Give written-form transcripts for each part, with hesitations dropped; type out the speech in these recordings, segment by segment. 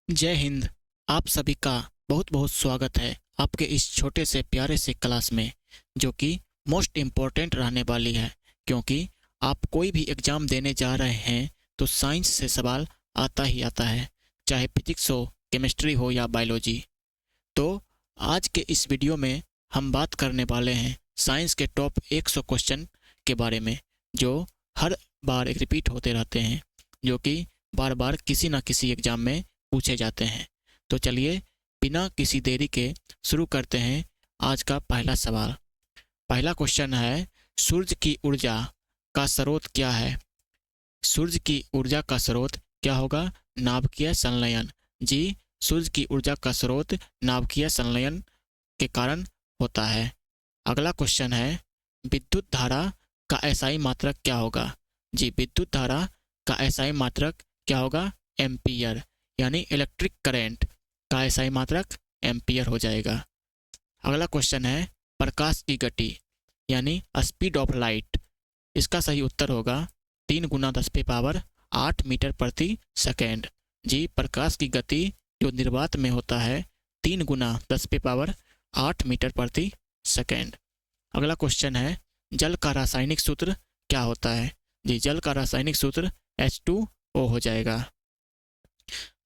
जय हिंद। आप सभी का बहुत बहुत स्वागत है आपके इस छोटे से प्यारे से क्लास में, जो कि मोस्ट इम्पोर्टेंट रहने वाली है। क्योंकि आप कोई भी एग्ज़ाम देने जा रहे हैं तो साइंस से सवाल आता ही आता है, चाहे फिजिक्स हो, केमिस्ट्री हो या बायोलॉजी। तो आज के इस वीडियो में हम बात करने वाले हैं साइंस के टॉप 100 क्वेश्चन के बारे में, जो हर बार एक रिपीट होते रहते हैं, जो कि बार बार किसी ना किसी एग्ज़ाम में पूछे जाते हैं। तो चलिए बिना किसी देरी के शुरू करते हैं आज का पहला सवाल। पहला क्वेश्चन है, सूर्य की ऊर्जा का स्रोत क्या है? सूर्य की ऊर्जा का स्रोत क्या होगा? नाभिकीय संलयन। जी, सूर्य की ऊर्जा का स्रोत नाभिकीय संलयन के कारण होता है। अगला क्वेश्चन है, विद्युत धारा का एसआई मात्रक क्या होगा? जी, विद्युत धारा का एसआई मात्रक क्या होगा? एम्पियर। यानी इलेक्ट्रिक करंट का एसआई मात्रक एम्पियर हो जाएगा। अगला क्वेश्चन है, प्रकाश की गति यानी स्पीड ऑफ लाइट, इसका सही उत्तर होगा 3 × 10⁻8 मीटर प्रति सेकेंड। जी, प्रकाश की गति जो निर्वात में होता है 3 × 10⁻8 मीटर प्रति सेकेंड। अगला क्वेश्चन है, जल का रासायनिक सूत्र क्या होता है? जी, जल का रासायनिक सूत्र H2O हो जाएगा।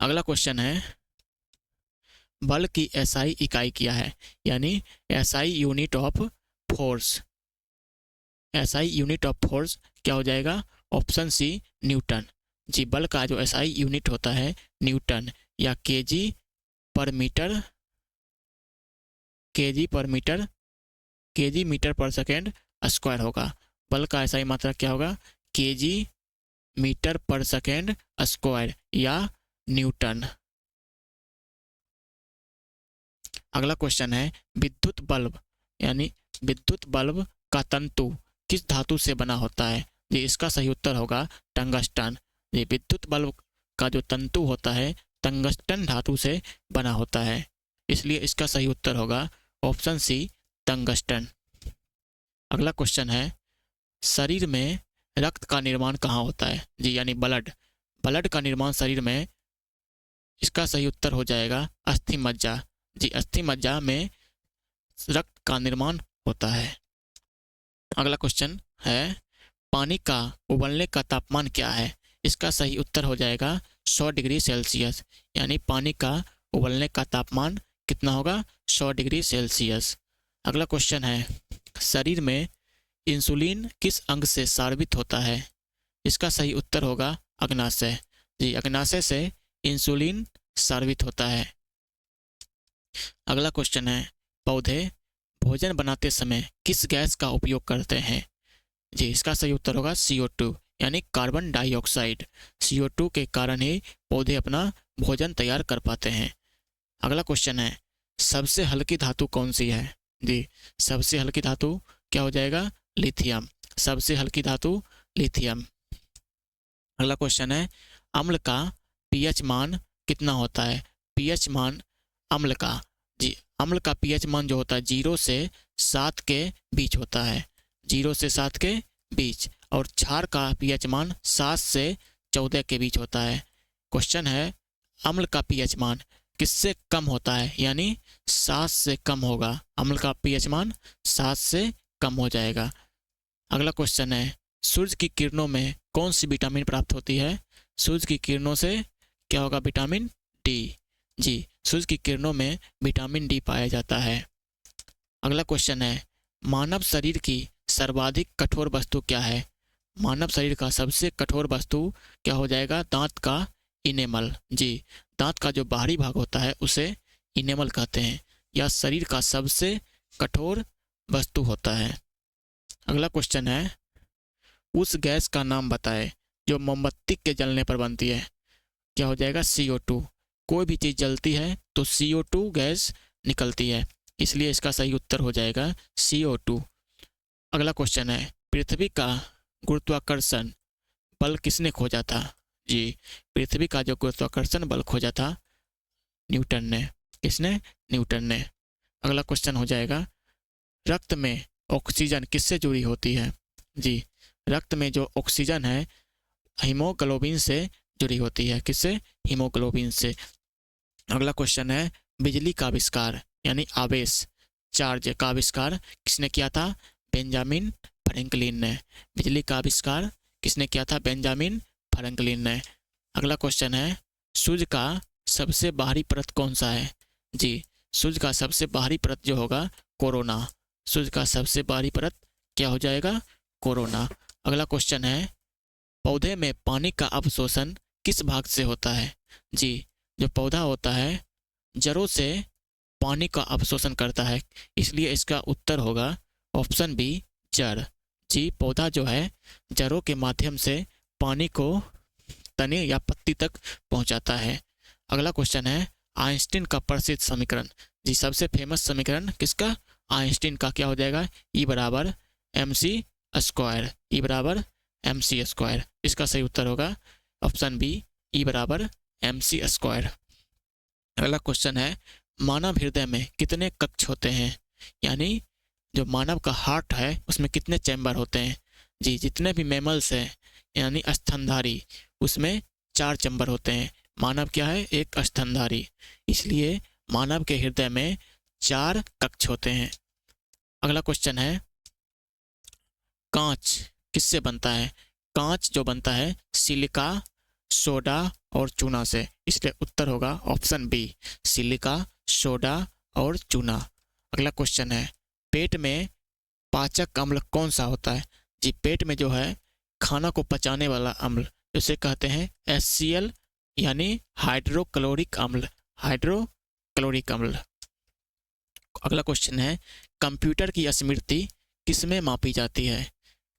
अगला क्वेश्चन है, बल की एसआई इकाई क्या है? यानी SI unit of force. SI unit of force क्या हो जाएगा? ऑप्शन सी, न्यूटन। जी, बल का जो एसआई यूनिट होता है न्यूटन या केजी पर मीटर, केजी पर मीटर, केजी मीटर पर सेकेंड स्क्वायर होगा। बल का एसआई मात्रा क्या होगा? केजी मीटर पर सेकेंड स्क्वायर या न्यूटन। अगला क्वेश्चन है, विद्युत बल्ब यानी विद्युत बल्ब का तंतु किस धातु से बना होता है? जी, इसका सही उत्तर होगा टंगस्टन। जी, विद्युत बल्ब का जो तंतु होता है टंगस्टन धातु से बना होता है, इसलिए इसका सही उत्तर होगा ऑप्शन सी, टंगस्टन। अगला क्वेश्चन है, शरीर में रक्त का निर्माण कहाँ होता है? जी, यानी ब्लड। ब्लड का निर्माण शरीर में, इसका सही उत्तर हो जाएगा अस्थि मज्जा। जी, अस्थि मज्जा में रक्त का निर्माण होता है। अगला क्वेश्चन है, पानी का उबलने का तापमान क्या है? इसका सही उत्तर हो जाएगा 100 डिग्री सेल्सियस। यानी पानी का उबलने का तापमान कितना होगा? 100 डिग्री सेल्सियस। अगला क्वेश्चन है, शरीर में इंसुलिन किस अंग से स्रावित होता है? इसका सही उत्तर होगा अग्नाशय। जी, अग्नाशय से इंसुलिन स्रावित होता है। अगला क्वेश्चन है, पौधे भोजन बनाते समय किस गैस का उपयोग करते हैं? जी, इसका सही उत्तर होगा CO2 यानी कार्बन डाइऑक्साइड। CO2 के कारण ही पौधे अपना भोजन तैयार कर पाते हैं। अगला क्वेश्चन है, सबसे हल्की धातु कौन सी है? जी, सबसे हल्की धातु क्या हो जाएगा? लिथियम। सबसे हल्की धातु लिथियम। अगला क्वेश्चन है, अम्ल का पीएच मान कितना होता है? पीएच मान अम्ल का, जी, अम्ल का पीएच मान जो होता है 0 से 7 के बीच होता है। 0 से 7 के बीच। और क्षार का पीएच मान 7 से 14 के बीच होता है। क्वेश्चन है, अम्ल का पीएच मान किससे कम होता है? यानी 7 से कम होगा। अम्ल का पीएच मान 7 से कम हो जाएगा। अगला क्वेश्चन है, सूर्य की किरणों में कौन सी विटामिन प्राप्त होती है? सूर्य की किरणों से क्या होगा? Vitamin D. जी, सूर्य की किरणों में विटामिन डी पाया जाता है। अगला क्वेश्चन है, मानव शरीर की सर्वाधिक कठोर वस्तु क्या है? मानव शरीर का सबसे कठोर वस्तु क्या हो जाएगा? दांत का इनेमल। जी, दांत का जो बाहरी भाग होता है उसे इनेमल कहते हैं, या शरीर का सबसे कठोर वस्तु होता है। अगला क्वेश्चन है, उस गैस का नाम बताए जो मोमबत्ती के जलने पर बनती है। क्या हो जाएगा? CO2। कोई भी चीज़ जलती है तो CO2 गैस निकलती है, इसलिए इसका सही उत्तर हो जाएगा CO2। अगला क्वेश्चन है, पृथ्वी का गुरुत्वाकर्षण बल किसने खोजा था? जी, पृथ्वी का जो गुरुत्वाकर्षण बल खोजा था न्यूटन ने। किसने? न्यूटन ने। अगला क्वेश्चन हो जाएगा, रक्त में ऑक्सीजन किससे जुड़ी होती है? जी, रक्त में जो ऑक्सीजन है हीमोग्लोबिन से जुड़ी होती है। किससे? हीमोग्लोबिन से। अगला क्वेश्चन है, बिजली का आविष्कार यानी आवेश चार्ज का आविष्कार किसने किया था? बेंजामिन फ्रैंकलिन ने। बिजली का आविष्कार किसने किया था? बेंजामिन फ्रैंकलिन ने। अगला क्वेश्चन है, सूर्य का सबसे बाहरी परत कौन सा है? जी, सूर्य का सबसे बाहरी परत जो होगा कोरोना। सूर्य का सबसे बाहरी परत क्या हो जाएगा? कोरोना। अगला क्वेश्चन है, पौधे में पानी का अवशोषण किस भाग से होता है? जी, जो पौधा होता है जड़ों से पानी का अवशोषण करता है, इसलिए इसका उत्तर होगा ऑप्शन बी, जड़। जी, पौधा जो है जड़ों के माध्यम से पानी को तने या पत्ती तक पहुंचाता है। अगला क्वेश्चन है, आइंस्टीन का प्रसिद्ध समीकरण। जी, सबसे फेमस समीकरण किसका? आइंस्टीन का। क्या हो जाएगा? ई बराबर एम सी स्क्वायर। ई बराबर एम सी स्क्वायर। इसका सही उत्तर होगा ऑप्शन बी, ई बराबर एम सी स्क्वायर। अगला क्वेश्चन है, मानव हृदय में कितने कक्ष होते हैं? यानी जो मानव का हार्ट है उसमें कितने चैम्बर होते हैं? जी, जितने भी मैमल्स हैं यानी स्तनधारी, उसमें 4 चैम्बर होते हैं। मानव क्या है? एक स्तनधारी, इसलिए मानव के हृदय में 4 कक्ष होते हैं। अगला क्वेश्चन है, कांच किससे बनता है? कांच जो बनता है सिलिका, सोडा और चूना से, इसलिए उत्तर होगा ऑप्शन बी, सिलिका, सोडा और चूना। अगला क्वेश्चन है, पेट में पाचक अम्ल कौन सा होता है? जी, पेट में जो है खाना को पचाने वाला अम्ल, उसे कहते हैं HCl यानी हाइड्रोक्लोरिक अम्ल। हाइड्रोक्लोरिक अम्ल। अगला क्वेश्चन है, कंप्यूटर की स्मृति किसमें मापी जाती है?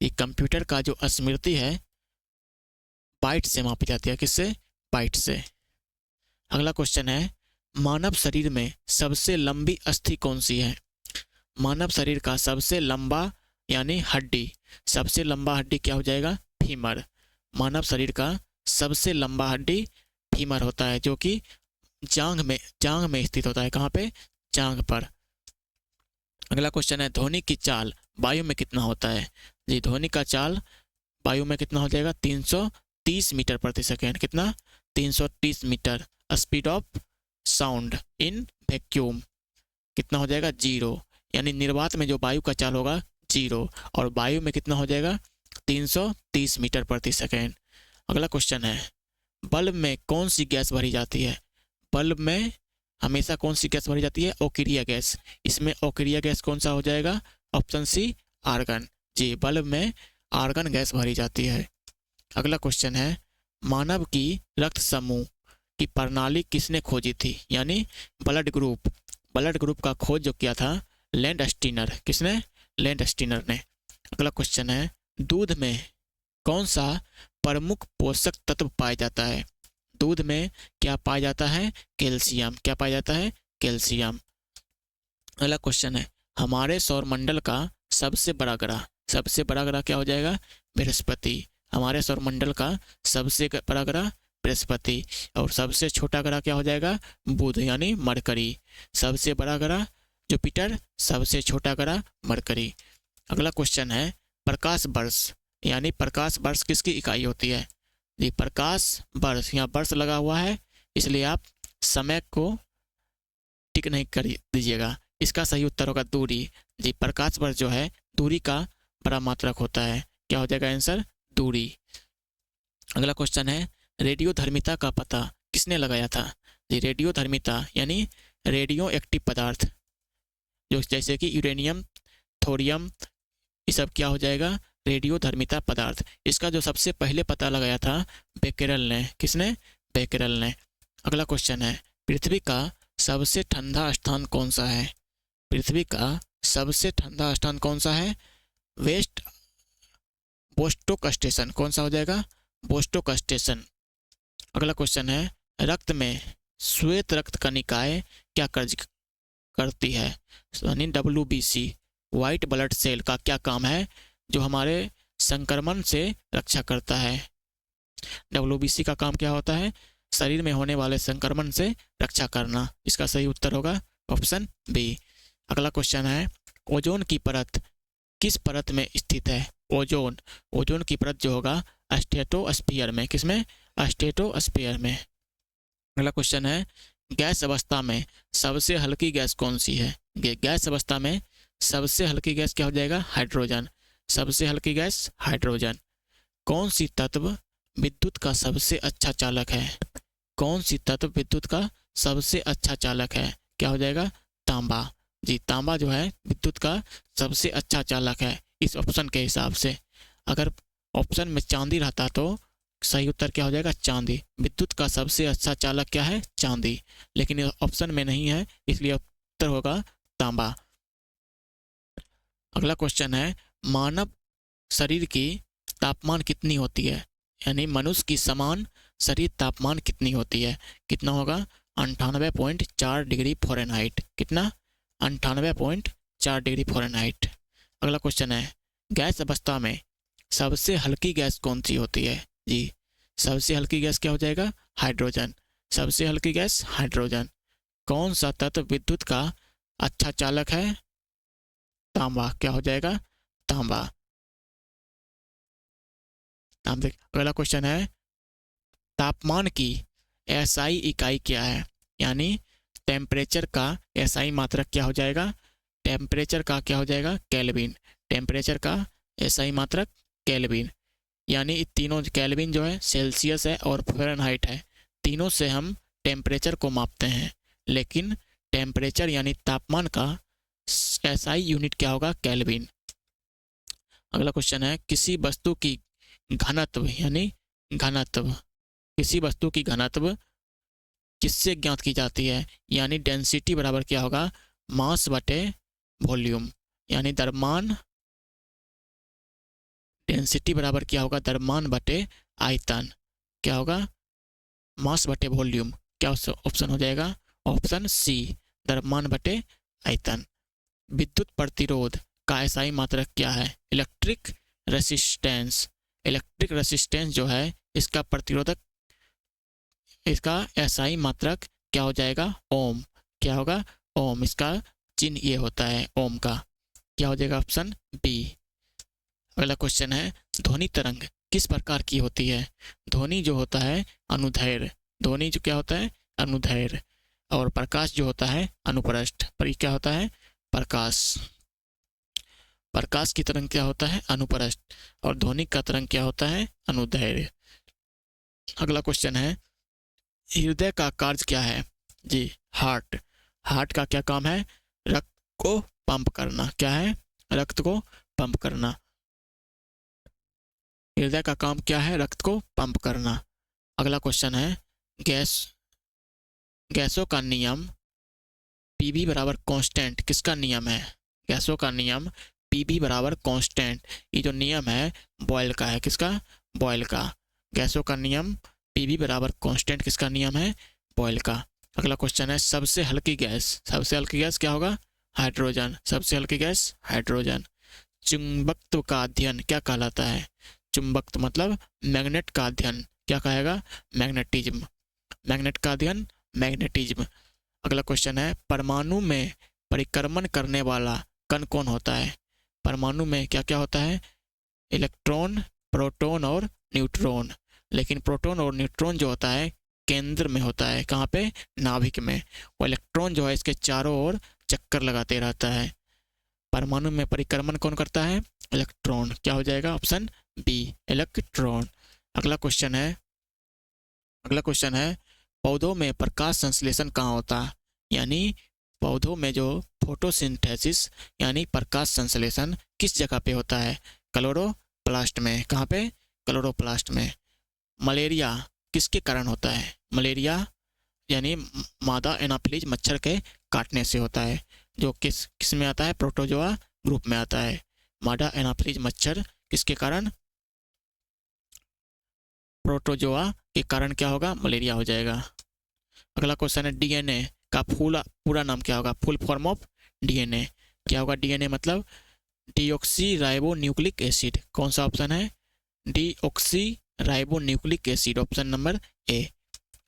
ये कंप्यूटर का जो स्मृति है बाइट से मापी जाती है। किससे? बाइट से। अगला क्वेश्चन है, मानव शरीर में सबसे लंबी अस्थि कौन सी है? मानव शरीर का सबसे लंबा यानी हड्डी, सबसे लंबा हड्डी क्या हो जाएगा? फीमर। मानव शरीर का सबसे लंबा हड्डी फीमर होता है, जो कि जांघ में स्थित होता है। कहाँ पे? जांघ पर। अगला क्वेश्चन है, ध्वनि की चाल वायु में कितना होता है? जी, ध्वनि का चाल वायु में कितना हो जाएगा? 330 मीटर प्रति सेकेंड। कितना? 330 metre. Speed of sound in vacuum कितना हो जाएगा? 0। यानी निर्वात में जो वायु का चाल होगा 0, और वायु में कितना हो जाएगा? 330 मीटर प्रति सेकेंड। अगला क्वेश्चन है, बल्ब में कौन सी गैस भरी जाती है? बल्ब में हमेशा कौन सी गैस भरी जाती है? ओकिरिया गैस। इसमें ओकिरिया गैस कौन सा हो जाएगा? Option C, argon. जी, बल्ब में आर्गन गैस भरी जाती है। अगला क्वेश्चन है, मानव की रक्त समूह की प्रणाली किसने खोजी थी? यानी ब्लड ग्रुप। ब्लड ग्रुप का खोज जो किया था लैंडस्टीनर। किसने? लैंडस्टीनर ने। अगला क्वेश्चन है, दूध में कौन सा प्रमुख पोषक तत्व पाया जाता है? दूध में क्या पाया जाता है? कैल्शियम। क्या पाया जाता है? कैल्शियम। अगला क्वेश्चन है, हमारे सौरमंडल का सबसे बड़ा ग्रह। सबसे बड़ा ग्रह क्या हो जाएगा? बृहस्पति। हमारे सौरमंडल का सबसे बड़ा ग्रह बृहस्पति। और सबसे छोटा ग्रह क्या हो जाएगा? बुध यानी मरकरी। सबसे बड़ा ग्रह जुपिटर, सबसे छोटा ग्रह मरकरी। अगला क्वेश्चन है, प्रकाश वर्ष यानी प्रकाश वर्ष किसकी इकाई होती है? जी, प्रकाश वर्ष, यहाँ वर्ष लगा हुआ है इसलिए आप समय को टिक नहीं कर दीजिएगा। इसका सही उत्तर होगा दूरी। जी, प्रकाश वर्ष जो है दूरी का बड़ा मात्रक होता है। क्या हो जाएगा आंसर? दूरी। अगला क्वेश्चन है, रेडियोधर्मिता का पता किसने लगाया था? जी, रेडियोधर्मिता यानी रेडियो एक्टिव पदार्थ, जो जैसे कि यूरेनियम, थोरियम, ये सब क्या हो जाएगा? रेडियोधर्मिता पदार्थ। इसका जो सबसे पहले पता लगाया था बेकेरल ने। किसने? बेकेरल ने। अगला क्वेश्चन है, पृथ्वी का सबसे ठंडा स्थान कौन सा है? पृथ्वी का सबसे ठंडा स्थान कौन सा है? West Vostok station. कौन सा हो जाएगा? बोस्टोक स्टेशन। अगला क्वेश्चन है, रक्त में श्वेत रक्त कणिकाएं क्या कार्य करती है? यानी WBC व्हाइट ब्लड सेल का क्या काम है जो हमारे संक्रमण से रक्षा करता है? WBC का काम क्या होता है? शरीर में होने वाले संक्रमण से रक्षा करना। इसका सही उत्तर होगा ऑप्शन बी। अगला क्वेश्चन है, ओजोन की परत किस परत में स्थित है? ओजोन की परत जो होगा स्ट्रेटोस्फीयर में। किसमें? स्ट्रेटोस्फीयर में। अगला क्वेश्चन है, गैस अवस्था में सबसे हल्की गैस कौन सी है? गैस अवस्था में सबसे हल्की गैस क्या हो जाएगा? हाइड्रोजन। सबसे हल्की गैस हाइड्रोजन। कौन सी तत्व विद्युत का सबसे अच्छा चालक है? कौन सी तत्व विद्युत का सबसे अच्छा चालक है? क्या हो जाएगा? तांबा। जी, तांबा जो है विद्युत का सबसे अच्छा चालक है इस ऑप्शन के हिसाब से। अगर ऑप्शन में चांदी रहता तो सही उत्तर क्या हो जाएगा? चांदी। विद्युत का सबसे अच्छा चालक क्या है? चांदी। लेकिन ऑप्शन में नहीं है, इसलिए उत्तर होगा तांबा। अगला क्वेश्चन है, मानव शरीर की तापमान कितनी होती है? यानी मनुष्य की समान शरीर तापमान कितनी होती है? कितना होगा? 98.4 डिग्री फ़ारेनहाइट। कितना? 98.4 डिग्री फ़ारेनहाइट। अगला क्वेश्चन है, गैस अवस्था में सबसे हल्की गैस कौन सी होती है? जी, सबसे हल्की गैस क्या हो जाएगा? हाइड्रोजन। सबसे हल्की गैस हाइड्रोजन। कौन सा तत्व विद्युत का अच्छा चालक है? तांबा। क्या हो जाएगा? तांबा। अगला क्वेश्चन है, तापमान की एसआई इकाई क्या है? यानी टेम्परेचर का एसआई मात्रक क्या हो जाएगा? टेम्परेचर का क्या हो जाएगा? केल्विन। टेम्परेचर का एसआई मात्रक केल्विन। यानी तीनों, केल्विन जो है सेल्सियस है और फ़ारेनहाइट है, तीनों से हम टेम्परेचर को मापते हैं, लेकिन टेम्परेचर यानी तापमान का एसआई यूनिट क्या होगा? केल्विन। अगला क्वेश्चन है, किसी वस्तु की घनत्व यानी घनत्व, किसी वस्तु की घनत्व किससे ज्ञात की जाती है? यानी डेंसिटी बराबर क्या होगा? मास बटे वॉल्यूम। यानी द्रव्यमान, डेंसिटी बराबर क्या होगा? द्रव्यमान बटे आयतन। क्या होगा? मास बटे वॉल्यूम। क्या ऑप्शन हो जाएगा? ऑप्शन सी, द्रव्यमान बटे आयतन। विद्युत प्रतिरोध का एसआई मात्रक क्या है? Electric resistance. इलेक्ट्रिक रेसिस्टेंस जो है इसका प्रतिरोधक, इसका एसआई मात्रक क्या हो जाएगा? ओम। क्या होगा? ओम। इसका चिन्ह ये होता है ओम का। क्या हो जाएगा? Option B. अगला क्वेश्चन है, ध्वनि तरंग किस प्रकार की होती है? ध्वनि जो होता है अनुदैर्ध्य। ध्वनि जो क्या होता है? अनुदैर्ध्य। और प्रकाश जो होता है अनुप्रस्थ। पर ये क्या होता है? प्रकाश। प्रकाश की तरंग क्या होता है? अनुप्रस्थ। और ध्वनि का तरंग क्या होता है? अनुदैर्ध्य। अगला क्वेश्चन है, हृदय का कार्य क्या है? जी, हार्ट। हार्ट का क्या काम है? रक्त को पंप करना। क्या है? रक्त को पंप करना। हृदय का काम क्या है? रक्त को पंप करना। अगला क्वेश्चन है, गैसों का नियम पीवी बराबर कांस्टेंट किसका नियम है? गैसों का नियम पीवी बराबर कांस्टेंट, ये जो नियम है बॉयल का है। किसका? बॉयल का। गैसों का नियम पीवी बराबर कांस्टेंट किसका नियम है? बॉयल का। अगला क्वेश्चन है, सबसे हल्की गैस। सबसे हल्की गैस क्या होगा? हाइड्रोजन। सबसे हल्की गैस हाइड्रोजन। चुंबकत्व का अध्ययन क्या कहलाता है? चुंबकत्व मतलब मैग्नेट का अध्ययन क्या कहेगा? मैग्नेटिज्म। मैग्नेट का अध्ययन मैग्नेटिज्म। अगला क्वेश्चन है, परमाणु में परिक्रमण करने वाला कण कौन होता है? परमाणु में क्या क्या होता है? इलेक्ट्रॉन, प्रोटॉन और न्यूट्रॉन। लेकिन प्रोटॉन और न्यूट्रॉन जो होता है केंद्र में होता है। कहाँ पे? नाभिक में। और इलेक्ट्रॉन जो है इसके चारों ओर चक्कर लगाते रहता है। परमाणु में परिक्रमण कौन करता है? इलेक्ट्रॉन। क्या हो जाएगा? Option B, electron. अगला क्वेश्चन है, पौधों में प्रकाश संश्लेषण कहाँ होता है? यानी पौधों में जो फोटोसिंथेसिस यानी प्रकाश संश्लेषण किस जगह पे होता है? क्लोरोप्लास्ट में। कहाँ पे? क्लोरोप्लास्ट में। मलेरिया किसके कारण होता है? मलेरिया यानी मादा एनाफिलीज मच्छर के काटने से होता है, जो किस में आता है? प्रोटोजोआ ग्रुप में आता है। मादा एनाफिलीज मच्छर किसके कारण? प्रोटोजोआ के कारण क्या होगा? मलेरिया हो जाएगा। अगला क्वेश्चन है, डीएनए का पूरा नाम क्या होगा? फुल फॉर्म ऑफ डीएनए क्या होगा? डीएनए मतलब डीऑक्सी राइबो न्यूक्लिक एसिड। कौन सा ऑप्शन है? Deoxy ribo nucleic acid, option number A.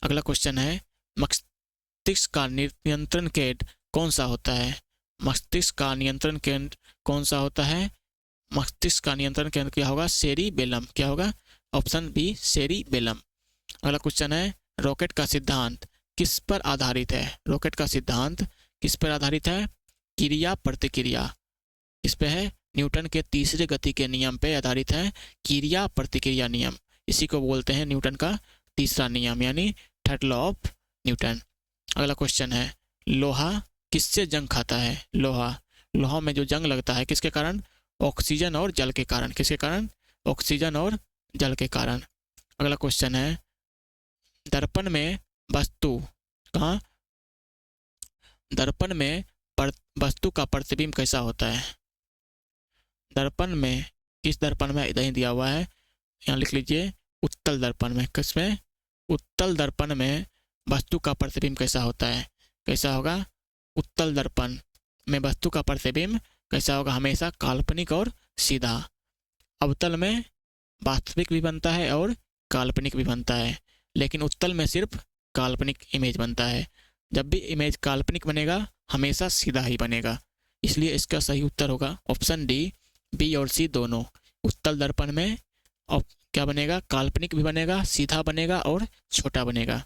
अगला क्वेश्चन है, मस्तिष्क का नियंत्रण केंद्र कौन सा होता है? मस्तिष्क का नियंत्रण केंद्र कौन सा होता है? मस्तिष्क का नियंत्रण केंद्र क्या होगा? सेरिबेलम। क्या होगा? Option B, cerebellum. अगला क्वेश्चन है, रॉकेट का सिद्धांत किस पर आधारित है? रॉकेट का सिद्धांत किस पर आधारित है? क्रिया प्रतिक्रिया। किस पे है? न्यूटन के तीसरे गति के नियम पे आधारित है, क्रिया प्रतिक्रिया नियम। इसी को बोलते हैं न्यूटन का तीसरा नियम, यानी थर्ड लॉ ऑफ न्यूटन। अगला क्वेश्चन है, लोहा किससे जंग खाता है? लोहा में जो जंग लगता है किसके कारण? ऑक्सीजन और जल के कारण। किसके कारण? ऑक्सीजन और जल के कारण। अगला क्वेश्चन है, दर्पण में वस्तु कहाँ दर्पण में वस्तु का प्रतिबिंब कैसा होता है? दर्पण में, किस दर्पण में? इधर ही दिया हुआ है, यहाँ लिख लीजिए, उत्तल दर्पण में। किसमें? उत्तल दर्पण में वस्तु का प्रतिबिंब कैसा होता है? कैसा होगा? उत्तल दर्पण में वस्तु का प्रतिबिंब कैसा होगा? हमेशा काल्पनिक और सीधा। अवतल में वास्तविक भी बनता है और काल्पनिक भी बनता है, लेकिन उत्तल में सिर्फ काल्पनिक इमेज बनता है। जब भी इमेज काल्पनिक बनेगा हमेशा सीधा ही बनेगा, इसलिए इसका सही उत्तर होगा ऑप्शन डी। बी और सी दोनों। उत्तल दर्पण में और क्या बनेगा? काल्पनिक भी बनेगा, सीधा बनेगा और छोटा बनेगा।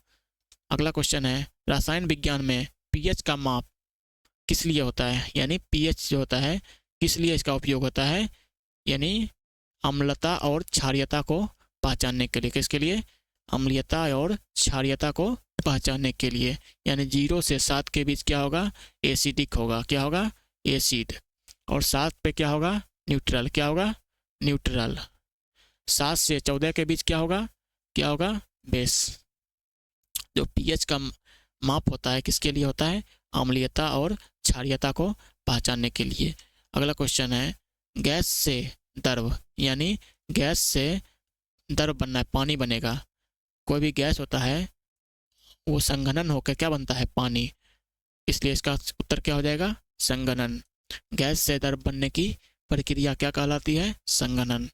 अगला क्वेश्चन है, रसायन विज्ञान में पीएच का माप किस लिए होता है? यानी पीएच जो होता है किस लिए इसका उपयोग होता है? यानी अम्लता और क्षारीयता को पहचानने के लिए। किसके लिए? अम्लीयता और क्षारीयता को पहचानने के लिए। यानी 0 से 7 के बीच क्या होगा? एसिडिक होगा। क्या होगा? एसिड। और 7 पे क्या होगा? न्यूट्रल। क्या होगा? न्यूट्रल। 7 से 14 के बीच क्या होगा? क्या होगा? बेस। जो पीएच का माप होता है किसके लिए होता है? अम्लीयता और क्षारीयता को पहचानने के लिए। अगला क्वेश्चन है, गैस से द्रव, यानी गैस से द्रव बनना है, पानी बनेगा। कोई भी गैस होता है वो संघनन होकर क्या बनता है? पानी। इसलिए इसका उत्तर क्या हो जाएगा? संघनन। गैस से द्रव बनने की प्रक्रिया क्या कहलाती है? संघनन।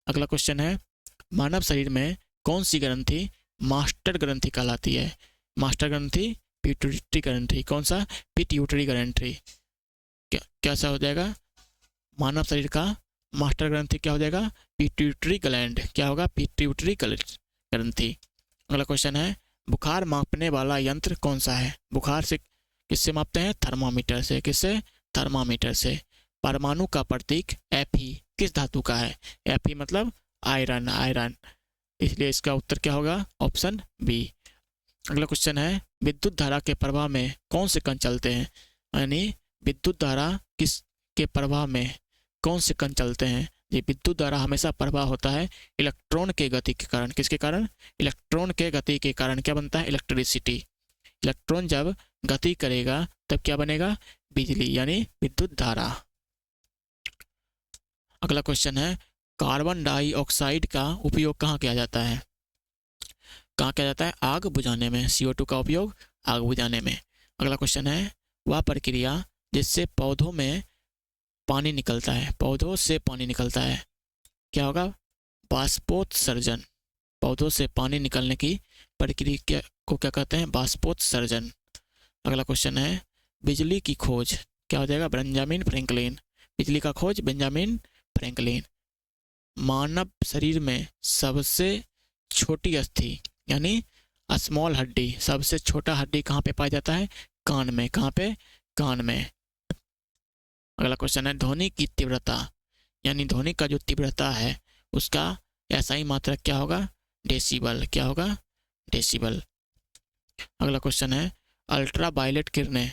अगला क्वेश्चन है, मानव शरीर में कौन सी ग्रंथि मास्टर ग्रंथि कहलाती है? मास्टर ग्रंथि पिट्यूटरी ग्रंथि। कौन सा? पिट्यूटरी ग्रंथि। कैसा हो जाएगा? मानव शरीर का मास्टर ग्रंथि क्या हो जाएगा? Pituitary gland. क्या होगा? पिट्यूटरी ग्रंथि। अगला क्वेश्चन है, बुखार मापने वाला यंत्र कौन सा है? बुखार से किससे मापते हैं? थर्मामीटर से। किससे? थर्मामीटर से। परमाणु का प्रतीक Fe किस धातु का है? Fe मतलब आयरन। आयरन। इसलिए इसका उत्तर क्या होगा? Option B. अगला क्वेश्चन है, विद्युत धारा के प्रवाह में कौन से कण चलते हैं? यानी विद्युत धारा किस के प्रवाह में कौन से कण चलते हैं? ये विद्युत धारा हमेशा प्रवाह होता है इलेक्ट्रॉन के गति के कारण। किसके कारण? इलेक्ट्रॉन के गति के कारण क्या बनता है? इलेक्ट्रिसिटी। इलेक्ट्रॉन जब गति करेगा तब क्या बनेगा? बिजली, यानी विद्युत धारा। अगला क्वेश्चन है, कार्बन डाइऑक्साइड का उपयोग कहाँ किया जाता है? कहाँ किया जाता है? आग बुझाने में। CO2 का उपयोग आग बुझाने में। अगला क्वेश्चन है, वह प्रक्रिया जिससे पौधों में पानी निकलता है, पौधों से पानी निकलता है, क्या होगा? बाष्पोत्सर्जन। पौधों से पानी निकलने की प्रक्रिया को क्या कहते हैं? बाष्पोत्सर्जन। अगला क्वेश्चन है, बिजली की खोज क्या हो जाएगा? Benjamin Franklin. बिजली का खोज बेंजामिन फ्रैंकलिन। मानव शरीर में सबसे छोटी अस्थि यानी स्मॉल हड्डी, सबसे छोटा हड्डी कहाँ पे पाया जाता है? कान में। कहाँ पे? कान में। अगला क्वेश्चन है, ध्वनि की तीव्रता, यानी ध्वनि का जो तीव्रता है उसका SI मात्रक क्या होगा? डेसिबल। क्या होगा? डेसिबल। अगला क्वेश्चन है, अल्ट्रा वायलेट किरणें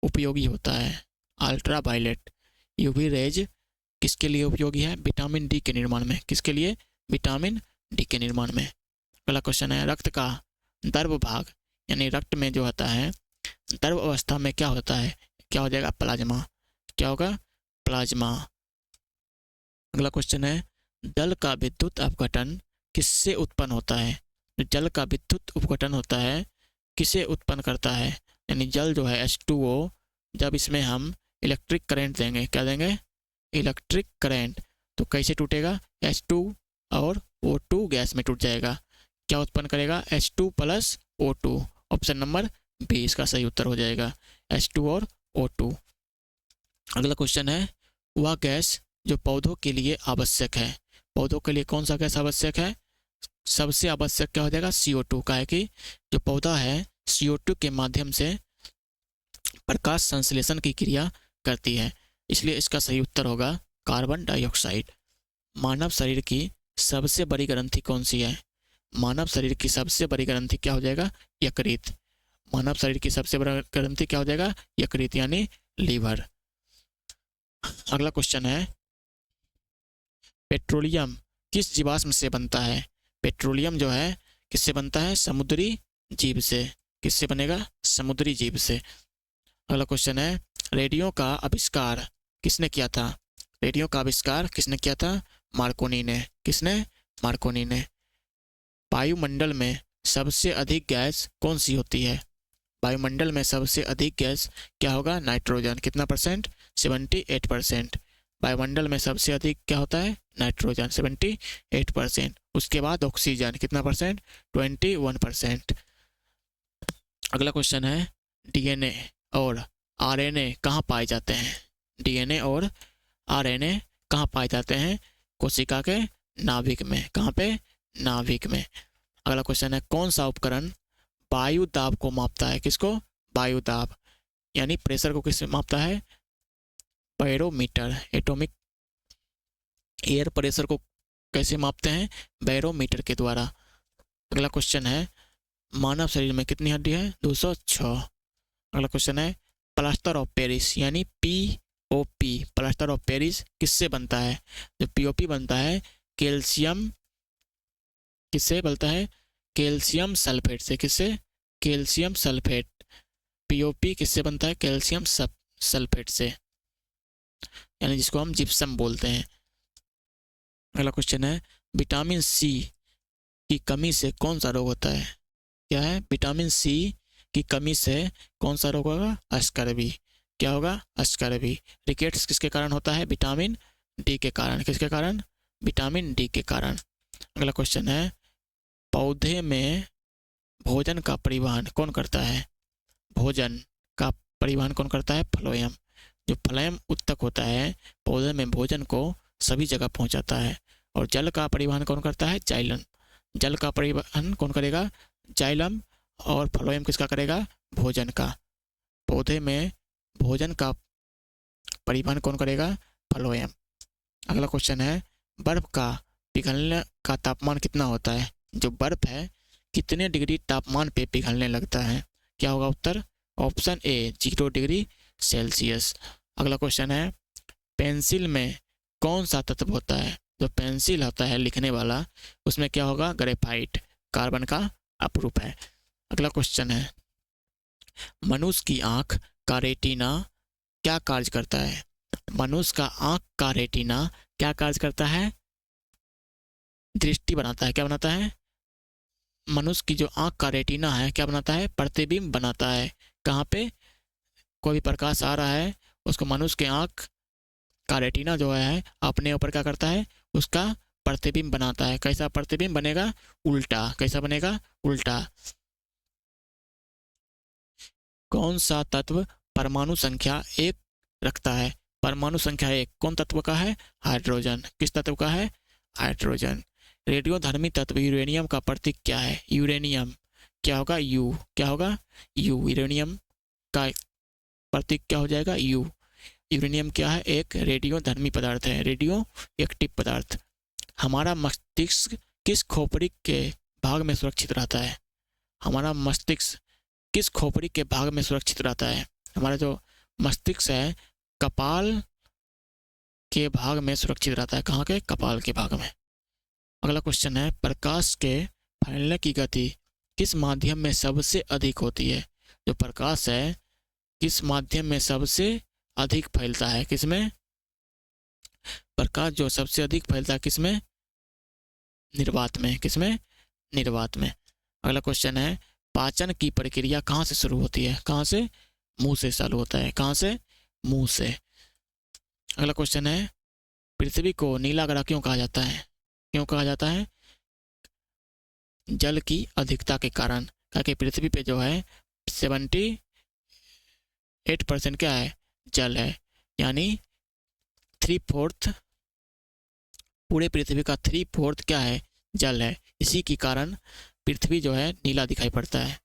उपयोगी होता है। अल्ट्रा वायलेट UV रेज किसके लिए उपयोगी है? विटामिन डी के निर्माण में। किसके लिए? विटामिन डी के निर्माण में। अगला क्वेश्चन है, रक्त का द्रव भाग, यानी रक्त में जो होता है द्रव अवस्था में क्या होता है? क्या हो जाएगा? प्लाज्मा। क्या होगा? प्लाज्मा। अगला क्वेश्चन है, जल का विद्युत अपघटन किससे उत्पन्न होता है? जल का विद्युत अपघटन होता है किसे उत्पन्न करता है? यानी जल जो है H2O, जब इसमें हम इलेक्ट्रिक करंट देंगे, क्या देंगे? इलेक्ट्रिक करंट, तो कैसे टूटेगा? H2 और O2 गैस में टूट जाएगा। क्या उत्पन्न करेगा? H2 + O2। Option number B इसका सही उत्तर हो जाएगा, H2 और O2। अगला क्वेश्चन है, वह गैस जो पौधों के लिए आवश्यक है। पौधों के लिए कौन सा गैस आवश्यक है? सबसे आवश्यक क्या हो जाएगा? CO2 का है कि जो पौधा है CO2 के माध्यम से प्रकाश संश्लेषण की क्रिया करती है, इसलिए इसका सही उत्तर होगा कार्बन डाइऑक्साइड। मानव शरीर की सबसे बड़ी ग्रंथि कौन सी है? मानव शरीर की सबसे बड़ी ग्रंथि क्या हो जाएगा? यकृत। मानव शरीर की सबसे बड़ा ग्रंथि क्या हो जाएगा? यकृत यानी लीवर। अगला क्वेश्चन है, पेट्रोलियम किस जीवाश्म से बनता है? पेट्रोलियम जो है किससे बनता है? समुद्री जीव से। किससे बनेगा? समुद्री जीव से। अगला क्वेश्चन है, रेडियो का आविष्कार किसने किया था? रेडियो का आविष्कार किसने किया था? मार्कोनी ने। किसने? मार्कोनी ने। वायुमंडल में सबसे अधिक गैस कौन सी होती है? वायुमंडल में सबसे अधिक गैस क्या होगा? नाइट्रोजन। कितना परसेंट? 78%। वायुमंडल में सबसे अधिक क्या होता है? नाइट्रोजन 78%। उसके बाद ऑक्सीजन कितना परसेंट? 21%। अगला क्वेश्चन है, डीएनए और आरएनए कहाँ पाए जाते हैं? डीएनए और आरएनए कहाँ पाए जाते हैं? कोशिका के नाभिक में। कहाँ पे? नाभिक में। अगला क्वेश्चन है, कौन सा उपकरण वायु दाब को मापता है? किसको? वायु दाब यानी प्रेशर को किससे मापता है? बैरोमीटर। एटॉमिक एयर प्रेशर को कैसे मापते हैं? बैरोमीटर के द्वारा। अगला क्वेश्चन है, मानव शरीर में कितनी हड्डी है? 206। अगला क्वेश्चन है, प्लास्टर ऑफ पेरिस यानी पीओपी, प्लास्टर ऑफ पेरिस किससे बनता है? जो पीओपी बनता है कैल्शियम, किससे बनता है? कैल्शियम सल्फेट से। किससे? Calcium sulphate. पीओपी किससे बनता है? कैल्शियम सल्फेट से, यानी जिसको हम जिप्सम बोलते हैं। अगला क्वेश्चन है, विटामिन सी की कमी से कौन सा रोग होता है? क्या है? विटामिन सी की कमी से कौन सा रोग होगा? स्कर्वी। क्या होगा? स्कर्वी। रिकेट्स किसके कारण होता है? विटामिन डी के कारण। किसके कारण? विटामिन डी के कारण। अगला क्वेश्चन है, पौधे में भोजन का परिवहन कौन करता है? भोजन का परिवहन कौन करता है? फ्लोएम। जो फ्लोएम उत्तक होता है पौधे में भोजन को सभी जगह पहुंचाता है। और जल का परिवहन कौन करता है? जाइलम। जल का परिवहन कौन करेगा? जाइलम। और फ्लोएम किसका करेगा? भोजन का। पौधे में भोजन का परिवहन कौन करेगा? फ्लोएम। अगला क्वेश्चन है, बर्फ का पिघलने का तापमान कितना होता है? जो बर्फ है कितने डिग्री तापमान पे पिघलने लगता है? क्या होगा उत्तर? Option A 0 degree Celsius. अगला क्वेश्चन है, पेंसिल में कौन सा तत्व होता है? जो पेंसिल होता है लिखने वाला उसमें क्या होगा? ग्रेफाइट, कार्बन का अपरूप है। अगला क्वेश्चन है, मनुष्य की आंख का रेटिना क्या कार्य करता है? मनुष्य का आंख का रेटिना क्या कार्य करता है? दृष्टि बनाता है। क्या बनाता है? मनुष्य की जो आंख का रेटिना है क्या बनाता है? प्रतिबिंब बनाता है। कहाँ पे? कोई भी प्रकाश आ रहा है उसको मनुष्य के आंख का रेटिना जो है अपने ऊपर क्या करता है? उसका प्रतिबिंब बनाता है। कैसा प्रतिबिंब बनेगा? उल्टा। कैसा बनेगा? उल्टा। कौन सा तत्व परमाणु संख्या 1 रखता है? परमाणु संख्या 1 कौन तत्व का है? हाइड्रोजन। किस तत्व का है? हाइड्रोजन। रेडियोधर्मी तत्व यूरेनियम का प्रतीक क्या है? यूरेनियम। क्या होगा? यू। क्या होगा? यू। यूरेनियम का प्रतीक क्या हो जाएगा? यू। यूरेनियम क्या है? एक रेडियोधर्मी पदार्थ है, रेडियो एक्टिव पदार्थ। हमारा मस्तिष्क किस खोपड़ी के भाग में सुरक्षित रहता है? हमारा मस्तिष्क किस खोपड़ी के भाग में सुरक्षित रहता है? हमारा जो मस्तिष्क है कपाल के भाग में सुरक्षित रहता है। कहाँ के? कपाल के भाग में। अगला क्वेश्चन है, प्रकाश के फैलने की गति किस माध्यम में सबसे अधिक होती है? जो प्रकाश है किस माध्यम में सबसे अधिक फैलता है? किसमें? प्रकाश जो सबसे अधिक फैलता है किसमें? निर्वात में। किसमें? निर्वात में। अगला क्वेश्चन है, पाचन की प्रक्रिया कहाँ से शुरू होती है? कहाँ से? मुंह से चालू होता है। कहाँ से? मुंह से। अगला क्वेश्चन है, पृथ्वी को नीला ग्रह क्यों कहा जाता है? क्यों कहा जाता है? जल की अधिकता के कारण। क्योंकि पृथ्वी पे जो है 78% क्या है? जल है। यानी 3/4 पूरे पृथ्वी का 3/4 क्या है? जल है। इसी के कारण पृथ्वी जो है नीला दिखाई पड़ता है।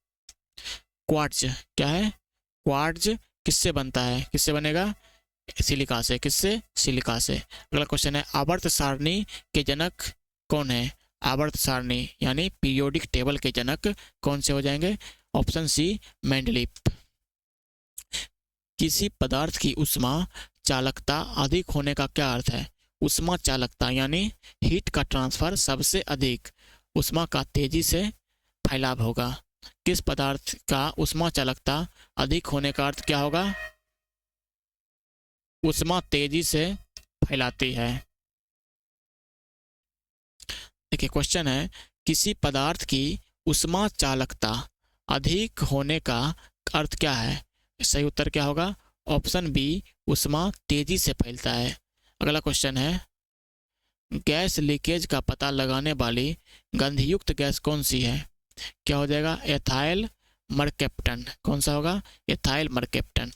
क्वार्ट्ज क्या है? क्वार्ट्ज किससे बनता है? किससे बनेगा? सिलिका से। किससे? सिलिका से। अगला क्वेश्चन है आवर्त सारणी के जनक कौन है? आवर्त सारणी यानी पीरियोडिक टेबल के जनक कौन से हो जाएंगे? Option C Mendeleev. किसी पदार्थ की ऊष्मा चालकता अधिक होने का क्या अर्थ है? ऊष्मा चालकता यानी हीट का ट्रांसफर सबसे अधिक ऊष्मा का तेजी से फैलाव होगा। किस पदार्थ का ऊष्मा चालकता अधिक होने का अर्थ क्या होगा? ऊष्मा तेजी से फैलाती है। देखिए क्वेश्चन है किसी पदार्थ की ऊष्मा चालकता अधिक होने का अर्थ क्या है? सही उत्तर क्या होगा? ऑप्शन बी ऊष्मा तेजी से फैलता है। अगला क्वेश्चन है गैस लीकेज का पता लगाने वाली गंधयुक्त गैस कौन सी है? क्या हो जाएगा? एथाइल मरकेप्टन। कौन सा होगा? एथाइल मरकेप्टन।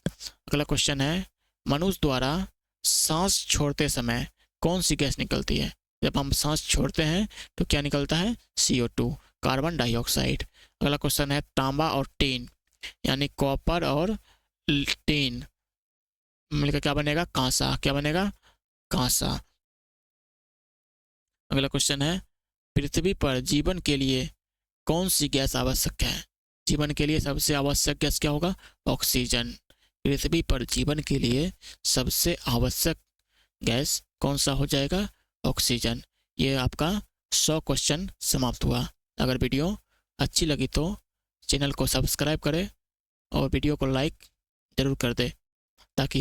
अगला क्वेश्चन है मनुष्य द्वारा सांस छोड़ते समय कौन सी गैस निकलती है? जब हम सांस छोड़ते हैं तो क्या निकलता है? CO2 carbon dioxide. अगला क्वेश्चन है तांबा और टीन यानी कॉपर और टीन मिलकर क्या बनेगा? कांसा। क्या बनेगा? कांसा। अगला क्वेश्चन है पृथ्वी पर जीवन के लिए कौन सी गैस आवश्यक है? जीवन के लिए सबसे आवश्यक गैस क्या होगा? ऑक्सीजन। पृथ्वी पर जीवन के लिए सबसे आवश्यक गैस कौन सा हो जाएगा? ऑक्सीजन। ये आपका 100 क्वेश्चन समाप्त हुआ। अगर वीडियो अच्छी लगी तो चैनल को सब्सक्राइब करें और वीडियो को लाइक ज़रूर कर दें।